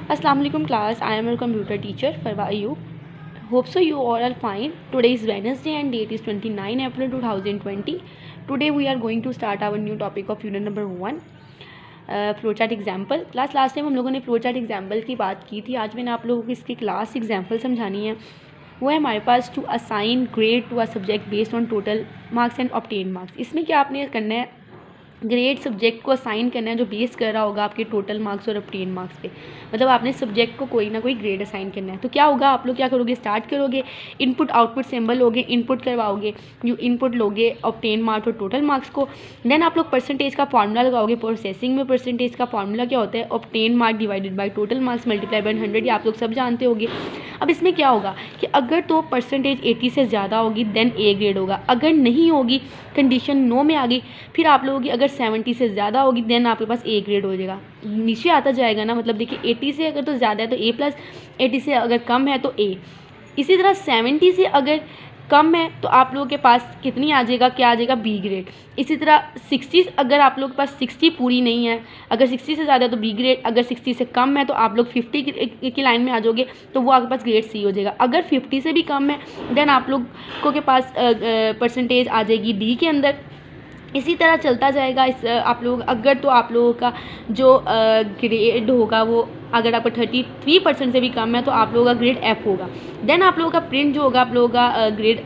Assalamu alaikum class. I am your computer teacher Farwa Ayub. Hope so you all are fine. Today is Wednesday and date is 29 April 2020. Today we are going to start our new topic of unit number 1. Flowchart example class last time हम लोगों ने flowchart example की बात की थी. आज मैंने आप लोगों को इसकी क्लास एग्जाम्पल समझानी है. वो है हमारे पास to assign grade to a subject based on total marks and obtain marks. इसमें क्या आपने करना है, ग्रेड सब्जेक्ट को असाइन करना है जो बेस कर रहा होगा आपके टोटल मार्क्स और ऑब्टेन मार्क्स पे. मतलब आपने सब्जेक्ट को कोई ना कोई ग्रेड असाइन करना है. तो क्या होगा, आप लोग क्या करोगे, स्टार्ट करोगे, इनपुट आउटपुट सिंबल लोगे, इनपुट करवाओगे, यू इनपुट लोगे ऑब्टेन मार्क्स और टोटल मार्क्स को. देन आप लोग परसेंटेज का फॉर्मूला लगाओगे. प्रोसेसिंग में परसेंटेज का फॉर्मूला क्या होता है, obtain mark divided by total marks multiply by 100. ये आप लोग सब जानते होंगे. अब इसमें क्या होगा कि अगर तो परसेंटेज 80 से ज़्यादा होगी देन ए ग्रेड होगा. अगर नहीं होगी, कंडीशन नो में आ गई, फिर आप लोगों की अगर 70 से ज़्यादा होगी देन आपके पास ए ग्रेड हो जाएगा. नीचे आता जाएगा ना, मतलब देखिए 80 से अगर तो ज़्यादा है तो ए प्लस, 80 से अगर कम है तो ए. इसी तरह 70 से अगर कम है तो आप लोगों के पास कितनी आ जाएगा, क्या आ जाएगा, बी ग्रेड. इसी तरह 60 अगर आप लोगों के पास 60 पूरी नहीं है, अगर 60 से ज़्यादा है तो बी ग्रेड, अगर 60 से कम है तो आप लोग 50 की लाइन में आ जाओगे तो वो आपके पास ग्रेड सी हो जाएगा. अगर 50 से भी कम है देन आप लोगों के पास परसेंटेज आ जाएगी डी के अंदर. इसी तरह चलता जाएगा. इस आप लोग अगर तो आप लोगों का जो ग्रेड होगा वो अगर आपका 33% से भी कम है तो आप लोगों का ग्रेड एफ होगा. देन आप लोगों का प्रिंट जो होगा, आप लोगों का ग्रेड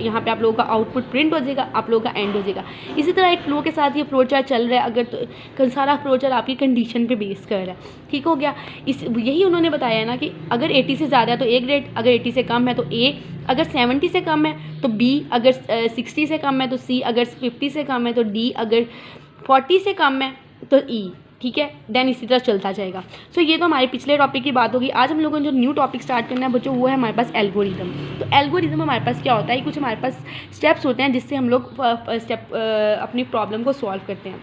यहाँ पे आप लोगों का आउटपुट प्रिंट हो जाएगा, आप लोगों का एंड हो जाएगा. इसी तरह एक फ्लो के साथ ये फ्लो चार्ट चल रहा है. अगर तो सारा फ्लो चार्ट आपकी कंडीशन पे बेस कर रहा है. ठीक हो गया. यही उन्होंने बताया है ना कि अगर 80 से ज़्यादा है तो ए ग्रेड, अगर 80 से कम है तो ए, अगर 70 से कम है तो बी, अगर 60 से कम है तो सी, अगर 50 से कम है तो डी, अगर 40 से कम है तो ई. ठीक है. देन इसी तरह चलता जाएगा. सो ये तो हमारे पिछले टॉपिक की बात होगी. आज हम लोगों ने जो न्यू टॉपिक स्टार्ट करना है बच्चों वो है हमारे पास एल्गोरिदम. तो एल्गोरिदम हमारे पास क्या होता है, कुछ हमारे पास स्टेप्स होते हैं जिससे हम लोग अपनी प्रॉब्लम को सॉल्व करते हैं.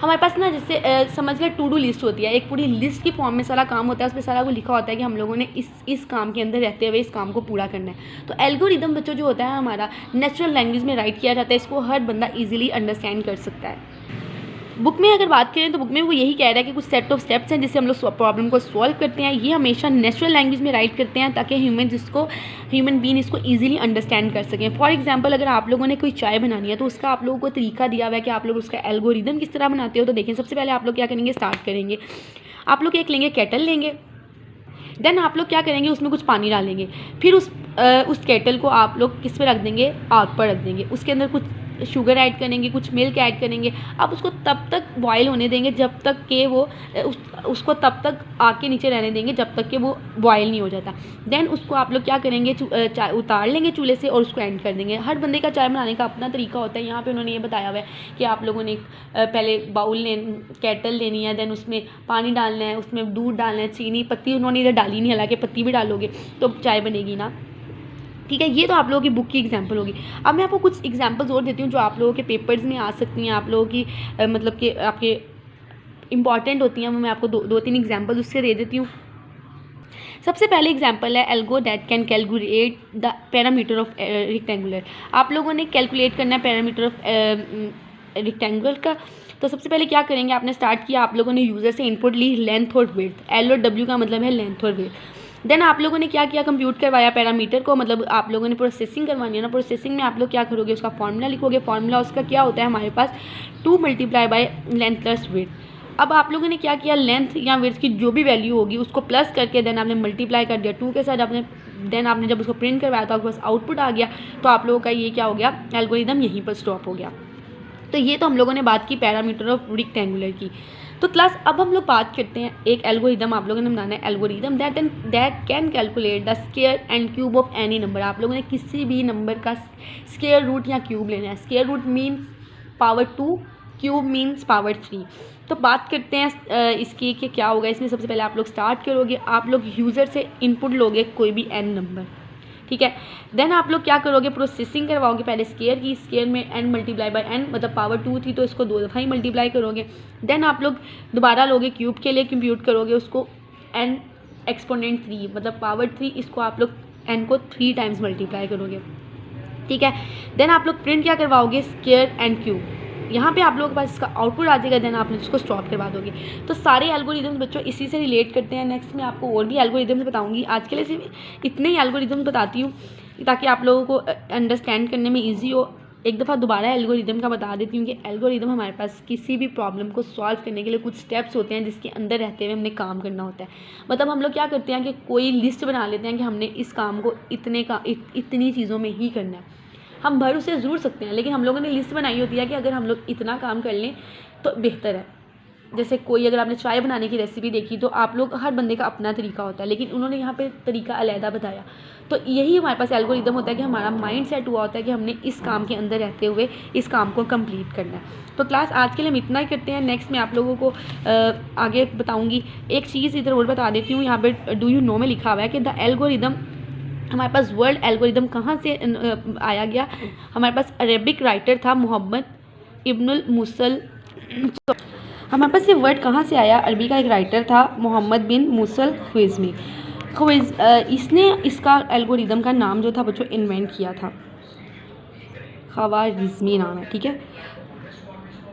हमारे पास ना जैसे समझ लें टू डू लिस्ट होती है, एक पूरी लिस्ट की फॉर्म में सारा काम होता है. उसमें सारा वो लिखा होता है कि हम लोगों ने इस काम के अंदर रहते हुए इस काम को पूरा करना है. तो एल्गोरिदम बच्चों जो होता है हमारा नेचुरल लैंग्वेज में राइट किया जाता है. इसको हर बंदा ईजिली अंडरस्टैंड कर सकता है. बुक में अगर बात करें तो बुक में वो यही कह रहा है कि कुछ सेट ऑफ स्टेप्स हैं जिससे हम लोग प्रॉब्लम को सॉल्व करते हैं. ये हमेशा नेचुरल लैंग्वेज में राइट करते हैं ताकि ह्यूमन बीइंग इसको ईजिली अंडरस्टैंड कर सकें. फॉर एग्जांपल अगर आप लोगों ने कोई चाय बनानी है तो उसका आप लोगों को तरीका दिया हुआ है कि आप लोग उसका एल्गोरिदम किस तरह बनाते हो. तो देखें, सबसे पहले आप लोग क्या करेंगे, स्टार्ट करेंगे. आप लोग एक लेंगे, केटल लेंगे. देन आप लोग क्या करेंगे, उसमें कुछ पानी डालेंगे. फिर उस केटल को आप लोग किस पर रख देंगे, आग पर रख देंगे. उसके अंदर कुछ शुगर ऐड करेंगे, कुछ मिल्क ऐड करेंगे. आप उसको तब तक बॉयल होने देंगे जब तक कि वो उसको तब तक आग के नीचे रहने देंगे जब तक कि वो बॉयल नहीं हो जाता. देन उसको आप लोग क्या करेंगे, चाय उतार लेंगे चूल्हे से और उसको एंड कर देंगे. हर बंदे का चाय बनाने का अपना तरीका होता है. यहाँ पे उन्होंने ये बताया हुआ है कि आप लोगों ने पहले केटल लेनी है, देन उसमें पानी डालना है, उसमें दूध डालना है, चीनी, पत्ती उन्होंने इधर डाली नहीं, हालांकि पत्ती भी डालोगे तो चाय बनेगी ना. ठीक है. ये तो आप लोगों की बुक की एग्जांपल होगी. अब मैं आपको कुछ एग्जांपल्स और देती हूँ जो आप लोगों के पेपर्स में आ सकती हैं, आप लोगों की मतलब कि आपके इंपॉर्टेंट होती हैं. मैं आपको दो तीन एग्जांपल उससे दे देती हूँ. सबसे पहले एग्जांपल है algo that can calculate the parameter of rectangular. आप लोगों ने कैलकुलेट करना है पैरामीटर ऑफ रेक्टेंगुलर का. तो सबसे पहले क्या करेंगे, आपने स्टार्ट किया, आप लोगों ने यूज़र से इनपुट ली लेंथ और विड्थ. एल और डब्ल्यू का मतलब है लेंथ और विड्थ. देन आप लोगों ने क्या किया, कंप्यूट करवाया पैरामीटर को. मतलब आप लोगों ने प्रोसेसिंग करवानी है ना. प्रोसेसिंग में आप लोग क्या करोगे, उसका फॉर्मूला लिखोगे. फॉर्मूला उसका क्या होता है हमारे पास, 2 multiply by length plus width. अब आप लोगों ने क्या किया, लेंथ या विड्थ की जो भी वैल्यू होगी उसको प्लस करके देन आपने मल्टीप्लाई कर दिया 2 के साथ. देन आपने जब उसको प्रिंट करवाया तो आपके पास आउटपुट आ गया. तो आप लोगों का ये क्या हो गया, एल्गोरिदम यहीं पर स्टॉप हो गया. तो ये तो हम लोगों ने बात की पैरामीटर ऑफ रेक्टेंगुलर की. तो क्लास अब हम लोग बात करते हैं एक एल्गोरिदम आप लोगों ने बनाना है. Algorithm that can calculate the square and cube of any number. आप लोगों ने किसी भी नंबर का स्क्वायर रूट या क्यूब लेना है. Square root means power 2, cube means power 3. तो बात करते हैं इसकी कि क्या होगा. इसमें सबसे पहले आप लोग स्टार्ट करोगे, आप लोग यूज़र से इनपुट लोगे कोई भी एन नंबर. ठीक है. देन आप लोग क्या करोगे, प्रोसेसिंग करवाओगे पहले स्क्वायर की. स्क्वायर में एन मल्टीप्लाई बाय एन, मतलब पावर 2 थी तो इसको 2 दफ़ा ही मल्टीप्लाई करोगे. देन आप लोग दोबारा लोगे क्यूब के लिए, कंप्यूट करोगे उसको एन एक्सपोनेंट 3, मतलब पावर 3. इसको आप लोग एन को 3 टाइम्स मल्टीप्लाई करोगे. ठीक है. देन आप लोग प्रिंट क्या करवाओगे, स्क्वायर एंड क्यूब. यहाँ पे आप लोगों के पास इसका आउटपुट आ जाएगा, देन आप इसको स्टॉप करवा दोगे। तो सारे एल्गोरिदम्स बच्चों इसी से रिलेट करते हैं। नेक्स्ट मैं आपको और भी एल्गोरिदम्स बताऊँगी, आज के लिए सिर्फ इतने ही एल्गोरिदम्स बताती हूँ ताकि आप लोगों को अंडरस्टैंड करने में ईजी हो। एक दफ़ा दोबारा एल्गोरिदम का बता देती हूँ कि एल्गोरिदम हमारे पास किसी भी प्रॉब्लम को सॉल्व करने के लिए कुछ स्टेप्स होते हैं जिसके अंदर रहते हुए हमने काम करना होता है। मतलब हम लोग क्या करते हैं कि कोई लिस्ट बना लेते हैं कि हमने इस काम को इतनी चीज़ों में ही करना है। हम भर उसे ज़रूर सकते हैं, लेकिन हम लोगों ने लिस्ट बनाई होती है कि अगर हम लोग इतना काम कर लें तो बेहतर है। जैसे कोई अगर आपने चाय बनाने की रेसिपी देखी तो आप लोग, हर बंदे का अपना तरीका होता है, लेकिन उन्होंने यहाँ पे तरीका अलहदा बताया। तो यही हमारे पास एल्गोरिदम होता है कि हमारा माइंड सेट हुआ होता है कि हमने इस काम के अंदर रहते हुए इस काम को कंप्लीट करना है। तो क्लास आज के लिए हम इतना ही करते हैं। नेक्स्ट मैं आप लोगों को आगे बताऊँगी। एक चीज़ इधर और बता देती हूँ, यहाँ पर डू यू नो में लिखा हुआ है कि द एल्गोरिदम, हमारे पास वर्ड एल्गोरिदम कहाँ से आया गया। हमारे पास अरेबिक राइटर था मोहम्मद इब्नुल मुसल, हमारे पास ये वर्ड कहाँ से आया, अरबी का एक राइटर था मोहम्मद बिन मुसल ख्वारिज़मी, इसने इसका एल्गोरिदम का नाम जो था बच्चों इन्वेंट किया था, ख्वारिज़मी नाम है, ठीक है।